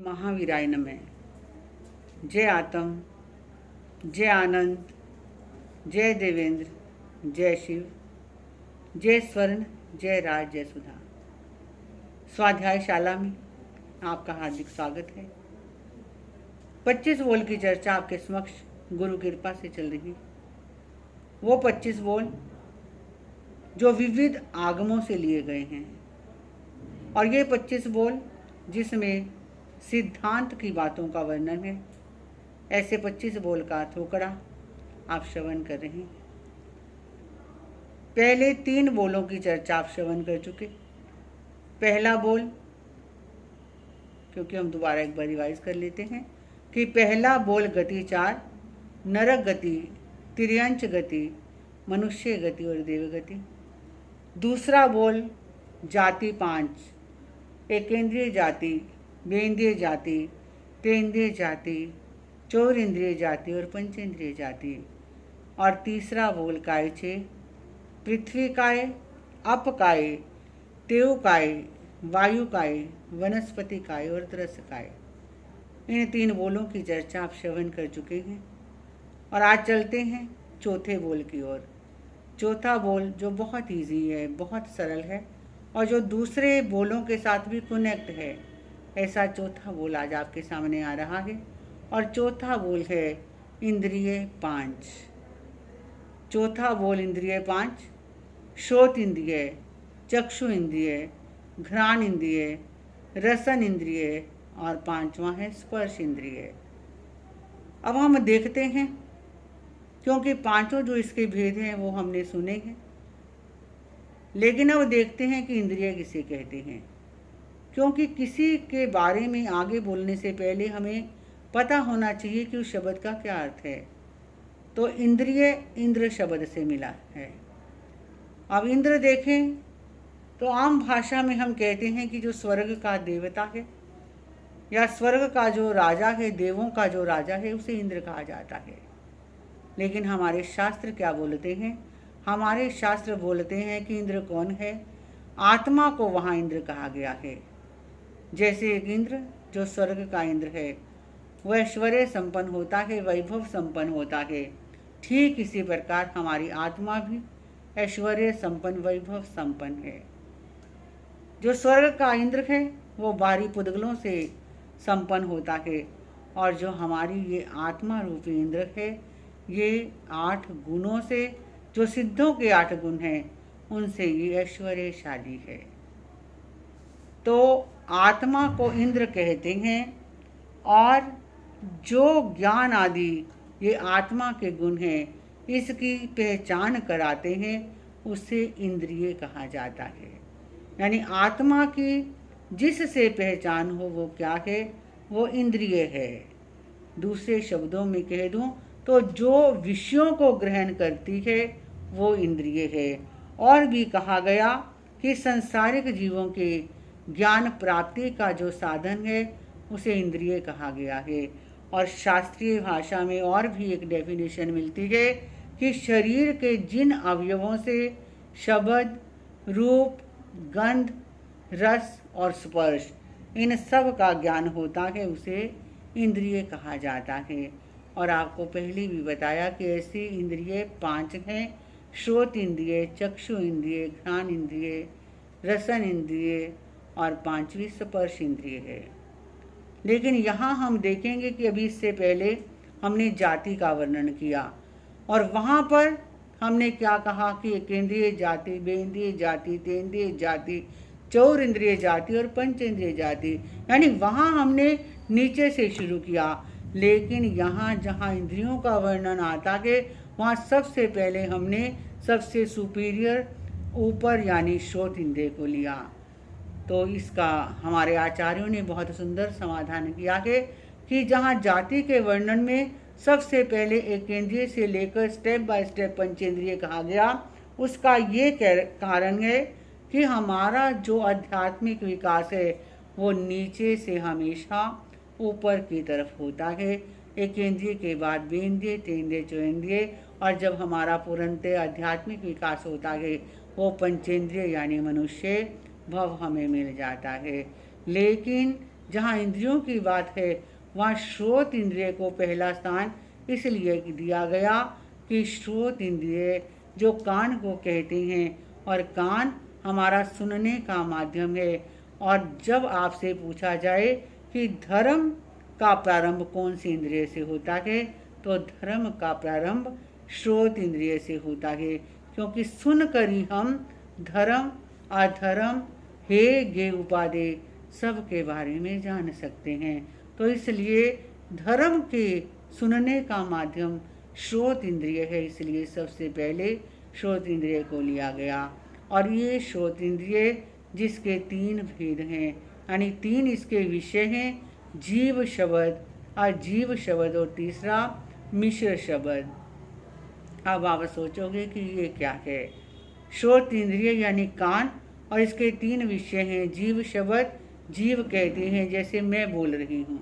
महावीराय नमः। जय आत्म, जय आनंद, जय देवेंद्र, जय शिव, जय स्वर्ण, जय राज, जय सुधा। स्वाध्याय शाला में आपका हार्दिक स्वागत है। 25 बोल की चर्चा आपके समक्ष गुरु कृपा से चल रही है। वो 25 बोल जो विविध आगमों से लिए गए हैं, और ये 25 बोल जिसमें सिद्धांत की बातों का वर्णन है। ऐसे 25 बोल का थोकड़ा आप श्रवण कर रहे हैं। पहले 3 बोलों की चर्चा आप श्रवण कर चुके। पहला बोल, क्योंकि हम दोबारा एक बार रिवाइज कर लेते हैं कि पहला बोल गति 4, नरक गति, तिर्यंच गति, मनुष्य गति और देव गति। दूसरा बोल जाति 5, एकेंद्रिय जाति, बेंद्रिय जाति, तेंद्रिय जाति, चौरिंद्रिय जाति और पंचेंद्रिय जाति। और तीसरा बोल काय 6, पृथ्वी काय, अप काय, तेव काय, वायु काय, वनस्पति काय और दृश्य काय। इन 3 बोलों की चर्चा आप श्रवण कर चुके हैं। और आज चलते हैं चौथे बोल की ओर। चौथा बोल जो बहुत इजी है, बहुत सरल है और जो दूसरे बोलों के साथ भी कनेक्ट है, ऐसा चौथा बोल आज आपके सामने आ रहा है। और चौथा बोल है इंद्रिय 5। चौथा बोल इंद्रिय 5, श्रोत इंद्रिय, चक्षु इंद्रिय, घ्राण इंद्रिय, रसन इंद्रिय और 5वां है स्पर्श इंद्रिय। अब हम देखते हैं, क्योंकि 5 जो इसके भेद हैं वो हमने सुने हैं, लेकिन अब देखते हैं कि इंद्रिय किसे कहते हैं। क्योंकि किसी के बारे में आगे बोलने से पहले हमें पता होना चाहिए कि उस शब्द का क्या अर्थ है। तो इंद्रिय इंद्र शब्द से मिला है। अब इंद्र देखें तो आम भाषा में हम कहते हैं कि जो स्वर्ग का देवता है या स्वर्ग का जो राजा है, देवों का जो राजा है, उसे इंद्र कहा जाता है। लेकिन हमारे शास्त्र क्या बोलते हैं? हमारे शास्त्र बोलते हैं कि इंद्र कौन है? आत्मा को वहाँ इंद्र कहा गया है। जैसे एक इंद्र जो स्वर्ग का इंद्र है वह ऐश्वर्य संपन्न होता है, वैभव संपन्न होता है, ठीक इसी प्रकार हमारी आत्मा भी ऐश्वर्य संपन्न, वैभव संपन्न है। जो स्वर्ग का इंद्र है वो बाहरी पुद्गलों से संपन्न होता है, और जो हमारी ये आत्मा रूपी इंद्र है ये 8 गुणों से, जो सिद्धों के 8 गुण हैं, उनसे ये ऐश्वर्यशाली है। तो आत्मा को इंद्र कहते हैं, और जो ज्ञान आदि ये आत्मा के गुण हैं, इसकी पहचान कराते हैं, उसे इंद्रिय कहा जाता है। यानी आत्मा की जिससे पहचान हो वो क्या है? वो इंद्रिय है। दूसरे शब्दों में कह दूं तो जो विषयों को ग्रहण करती है वो इंद्रिय है। और भी कहा गया कि संसारिक जीवों के ज्ञान प्राप्ति का जो साधन है उसे इंद्रिय कहा गया है। और शास्त्रीय भाषा में और भी एक डेफिनेशन मिलती है कि शरीर के जिन अवयवों से शब्द, रूप, गंध, रस और स्पर्श, इन सब का ज्ञान होता है, उसे इंद्रिय कहा जाता है। और आपको पहले भी बताया कि ऐसी इंद्रिय 5 हैं। श्रोत इंद्रिय, चक्षु इंद्रिय, घ्राण इंद्रिय, रसन इंद्रिय और 5वीं स्पर्श इंद्रिय है। लेकिन यहाँ हम देखेंगे कि अभी इससे पहले हमने जाति का वर्णन किया, और वहाँ पर हमने क्या कहा कि एकेंद्रिय जाति, बेंद्रिय जाति, तेंद्रिय जाति, चौर इंद्रिय जाति और पंचेंद्रिय जाति, यानी वहाँ हमने नीचे से शुरू किया। लेकिन यहाँ जहाँ इंद्रियों का वर्णन आता है वहाँ सबसे पहले हमने सबसे सुपीरियर ऊपर यानी श्रोत इंद्रिय को लिया। तो इसका हमारे आचार्यों ने बहुत सुंदर समाधान किया है कि जहाँ जाति के वर्णन में सबसे पहले एकेंद्रिय से लेकर स्टेप बाय स्टेप पंचेंद्रिय कहा गया, उसका ये कारण है कि हमारा जो आध्यात्मिक विकास है वो नीचे से हमेशा ऊपर की तरफ होता है। एकेंद्रिय के बाद बेंद्रिय, तेंद्रिय, चौंद्रिय, और जब हमारा पूर्णतः आध्यात्मिक विकास होता है वो पंचेंद्रिय यानी मनुष्य भव हमें मिल जाता है। लेकिन जहाँ इंद्रियों की बात है वहाँ श्रोत इंद्रिय को पहला स्थान इसलिए दिया गया कि श्रोत इंद्रिय जो कान को कहते हैं, और कान हमारा सुनने का माध्यम है। और जब आपसे पूछा जाए कि धर्म का प्रारंभ कौन सी इंद्रिय से होता है, तो धर्म का प्रारंभ श्रोत इंद्रिय से होता है, क्योंकि सुनकर ही हम धर्म अधर्म हे गे उपादे सब के बारे में जान सकते हैं। तो इसलिए धर्म के सुनने का माध्यम श्रोत इंद्रिय है, इसलिए सबसे पहले श्रोत इंद्रिय को लिया गया। और ये श्रोत इंद्रिय जिसके 3 भेद हैं, यानी 3 इसके विषय हैं, जीव शब्द, अजीव शब्द और तीसरा मिश्र शब्द। अब आप सोचोगे कि ये क्या है। श्रोत इंद्रिय यानी कान, और इसके 3 विषय हैं। जीव शब्द, जीव कहते हैं जैसे मैं बोल रही हूँ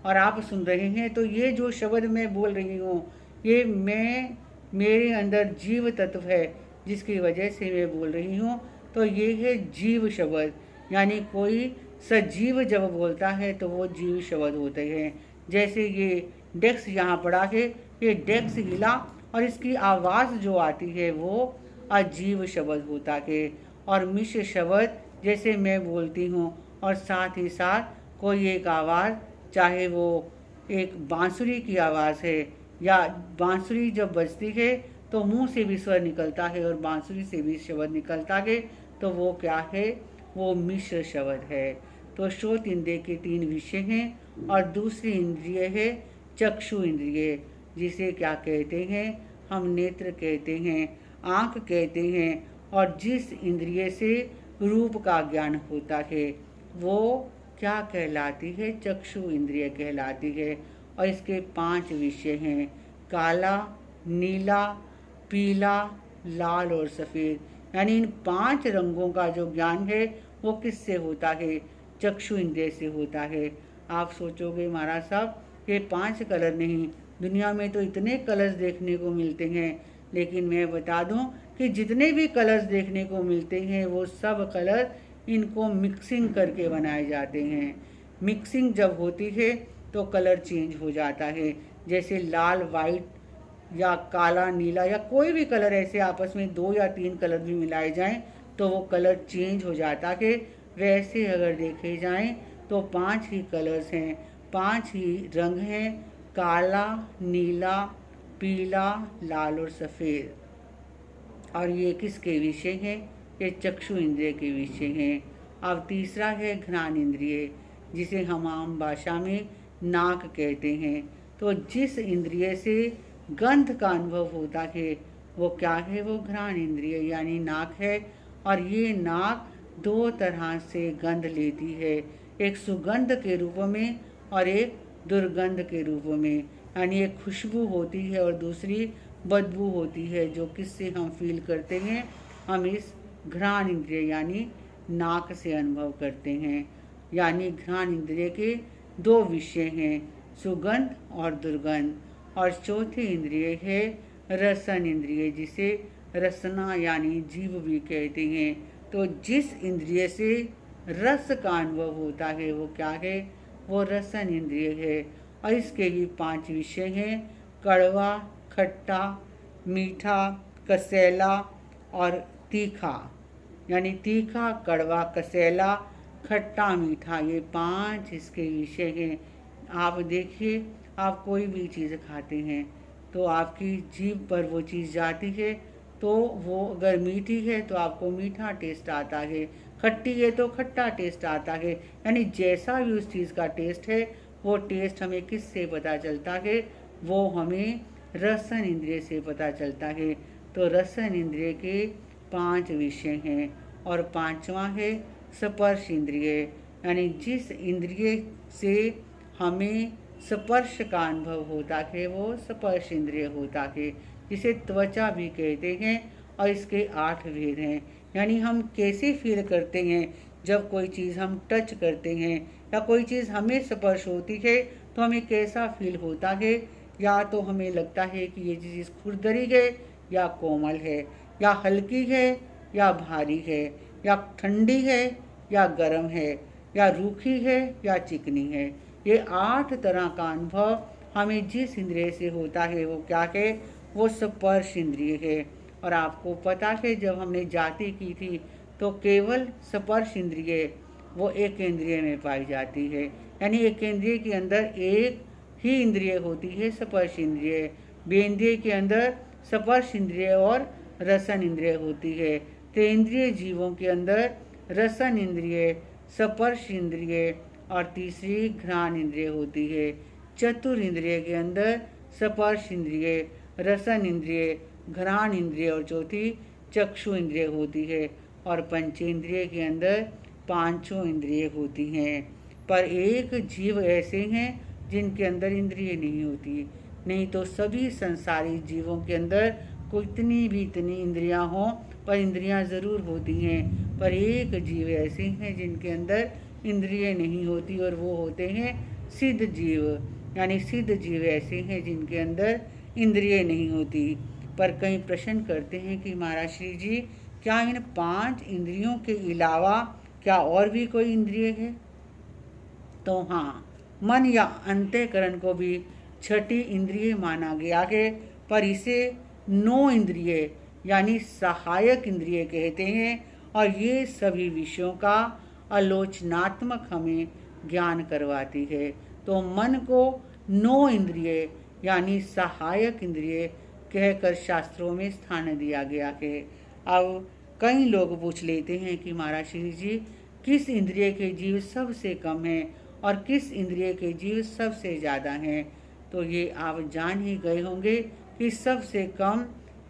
और आप सुन रहे हैं, तो ये जो शब्द मैं बोल रही हूँ ये मेरे अंदर जीव तत्व है जिसकी वजह से मैं बोल रही हूँ, तो ये है जीव शब्द। यानी कोई सजीव जब बोलता है तो वो जीव शब्द होते हैं। जैसे ये डेस्क यहाँ पड़ा है, ये डेस्क हिला और इसकी आवाज़ जो आती है वो अजीव शब्द होता है। और मिश्र शब्द जैसे मैं बोलती हूँ और साथ ही साथ कोई एक आवाज़, चाहे वो एक बांसुरी की आवाज़ है या बांसुरी जब बजती है तो मुंह से भी स्वर निकलता है और बांसुरी से भी शब्द निकलता है, तो वो क्या है, वो मिश्र शब्द है। तो श्रोत इंद्रिय के 3 विषय हैं। और दूसरी इंद्रिय है चक्षु इंद्रिय, जिसे क्या कहते हैं, हम नेत्र कहते हैं, आँख कहते हैं। और जिस इंद्रिय से रूप का ज्ञान होता है वो क्या कहलाती है, चक्षु इंद्रिय कहलाती है। और इसके 5 विषय हैं, काला, नीला, पीला, लाल और सफ़ेद। यानी इन 5 रंगों का जो ज्ञान है वो किससे होता है, चक्षु इंद्रिय से होता है। आप सोचोगे महाराज साहब ये 5 कलर नहीं, दुनिया में तो इतने कलर्स देखने को मिलते हैं। लेकिन मैं बता दूं कि जितने भी कलर्स देखने को मिलते हैं वो सब कलर इनको मिक्सिंग करके बनाए जाते हैं। मिक्सिंग जब होती है तो कलर चेंज हो जाता है। जैसे लाल वाइट या काला नीला या कोई भी कलर ऐसे आपस में 2 या 3 कलर भी मिलाए जाएं तो वो कलर चेंज हो जाता है। वैसे अगर देखे जाएं तो 5 ही कलर्स हैं, 5 ही रंग हैं, काला, नीला, पीला, लाल और सफ़ेद। और ये किसके विषय हैं, ये चक्षु इंद्रिय के विषय हैं। अब तीसरा है घ्राण इंद्रिय, जिसे हम आम भाषा में नाक कहते हैं। तो जिस इंद्रिय से गंध का अनुभव होता है वो क्या है, वो घ्राण इंद्रिय यानी नाक है। और ये नाक 2 तरह से गंध लेती है, एक सुगंध के रूप में और एक दुर्गंध के रूप में। यानी एक खुशबू होती है और दूसरी बदबू होती है, जो किससे हम फील करते हैं, हम इस घ्राण इंद्रिय यानी नाक से अनुभव करते हैं। यानी घ्राण इंद्रिय के 2 विषय हैं, सुगंध और दुर्गंध। और चौथी इंद्रिय है रसन इंद्रिय, जिसे रसना यानी जीभ भी कहते हैं। तो जिस इंद्रिय से रस का अनुभव होता है वो क्या है, वो रसन इंद्रिय है। और इसके भी 5 विषय हैं, कड़वा, खट्टा, मीठा, कसैला और तीखा। यानी तीखा, कड़वा, कसैला, खट्टा, मीठा, ये 5 इसके विषय हैं। आप देखिए, आप कोई भी चीज़ खाते हैं तो आपकी जीभ पर वो चीज़ जाती है, तो वो अगर मीठी है तो आपको मीठा टेस्ट आता है, खट्टी है तो खट्टा टेस्ट आता है। यानी जैसा भी उस चीज़ का टेस्ट है वो टेस्ट हमें किससे पता चलता है, वो हमें रसन इंद्रिय से पता चलता है। तो रसन इंद्रिय के 5 विषय हैं। और 5वां है स्पर्श इंद्रिय, यानी जिस इंद्रिय से हमें स्पर्श का अनुभव होता है वो स्पर्श इंद्रिय होता है, जिसे त्वचा भी कहते हैं। और इसके 8 भेद हैं। यानी हम कैसे फील करते हैं जब कोई चीज़ हम टच करते हैं या कोई चीज़ हमें स्पर्श होती है तो हमें कैसा फील होता है। या तो हमें लगता है कि ये चीज़ खुरदरी है या कोमल है, या हल्की है या भारी है, या ठंडी है या गर्म है, या रूखी है या चिकनी है। ये 8 तरह का अनुभव हमें जिस इंद्रिय से होता है वो क्या है, वो स्पर्श इंद्रिय है। और आपको पता है जब हमने जाति की थी तो केवल स्पर्श इंद्रिय वो एक इंद्रिय में पाई जाती है, यानी एक इंद्रिय के अंदर एक ही इंद्रिय होती है, स्पर्श इंद्रिय। बेंद्रिय के अंदर स्पर्श इंद्रिय और रसन इंद्रिय होती है। तेंद्रिय जीवों के अंदर रसन इंद्रिय, स्पर्श इंद्रिय और तीसरी घ्राण इंद्रिय होती है। चतुर इंद्रिय के अंदर स्पर्श इंद्रिय, रसन इंद्रिय, घ्राण इंद्रिय और चौथी चक्षु इंद्रिय होती है। और पंचेंद्रिय के अंदर पांचों इंद्रिय होती हैं। पर एक जीव ऐसे हैं जिनके अंदर इंद्रिय नहीं होती, नहीं तो सभी संसारी जीवों के अंदर कितनी भी इतनी इंद्रियां हों पर इंद्रियां ज़रूर होती हैं। पर एक जीव ऐसे हैं जिनके अंदर इंद्रिय नहीं होती और वो होते हैं सिद्ध जीव। यानी सिद्ध जीव ऐसे हैं जिनके अंदर इंद्रिय नहीं होती। पर कई प्रश्न करते हैं कि महाराज श्री जी, क्या इन 5 इंद्रियों के अलावा क्या और भी कोई इंद्रिय है? तो हाँ, मन या अंतःकरण को भी छठी इंद्रिय माना गया है, पर इसे 9 इंद्रिय यानी सहायक इंद्रिय कहते हैं। और ये सभी विषयों का आलोचनात्मक हमें ज्ञान करवाती है। तो मन को 9 इंद्रिय यानी सहायक इंद्रिय कहकर शास्त्रों में स्थान दिया गया है। अब कई लोग पूछ लेते हैं कि महाराज श्री जी, किस इंद्रिय के जीव सबसे कम हैं और किस इंद्रिय के जीव सबसे ज़्यादा हैं? तो ये आप जान ही गए होंगे कि सबसे कम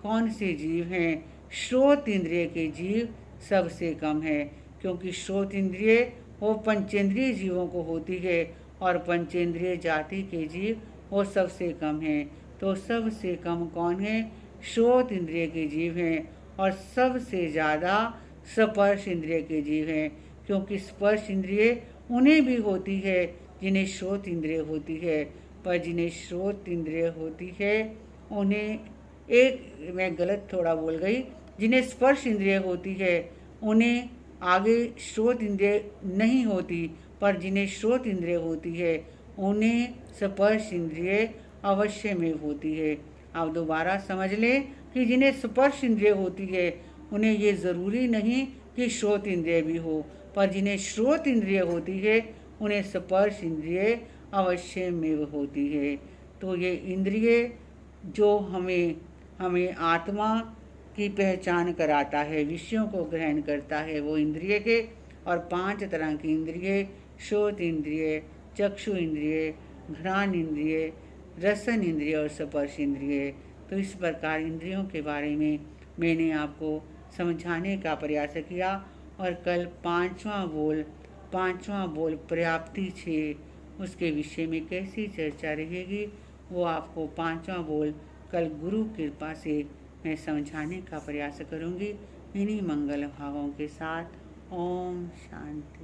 कौन से जीव हैं। श्रोत इंद्रिय के जीव सबसे कम है, क्योंकि श्रोत इंद्रिय वो पंचेंद्रिय जीवों को होती है और पंचेंद्रिय जाति के जीव वो सबसे कम हैं। तो सबसे कम कौन है? श्रोत इंद्रिय के जीव हैं। और सबसे ज़्यादा स्पर्श इंद्रिय के जीव हैं, क्योंकि स्पर्श इंद्रिय उन्हें भी होती है जिन्हें श्रोत इंद्रिय होती है। पर जिन्हें श्रोत इंद्रिय होती है उन्हें, एक मैं गलत थोड़ा बोल गई, जिन्हें स्पर्श इंद्रिय होती है उन्हें आगे श्रोत इंद्रिय नहीं होती, पर जिन्हें श्रोत इंद्रिय होती है उन्हें स्पर्श इंद्रिय अवश्य में होती है। आप दोबारा समझ लें कि जिन्हें स्पर्श इंद्रिय होती है उन्हें ये ज़रूरी नहीं कि श्रोत इंद्रिय भी हो, पर जिन्हें श्रोत इंद्रिय होती है उन्हें स्पर्श इंद्रिय अवश्य में होती है। तो ये इंद्रिय जो हमें आत्मा की पहचान कराता है, विषयों को ग्रहण करता है, वो इंद्रिय के। और 5 तरह की इंद्रिय, श्रोत इंद्रिय, चक्षु इंद्रिय, घ्राण इंद्रिय, रसन इंद्रिय और स्पर्श इंद्रिय। तो इस प्रकार इंद्रियों के बारे में मैंने आपको समझाने का प्रयास किया। और कल 5वां बोल पर्याप्ति 6 उसके विषय में कैसी चर्चा रहेगी वो आपको 5वां बोल कल गुरु कृपा से मैं समझाने का प्रयास करूंगी। इन्हीं मंगल भावों के साथ ओम शांति।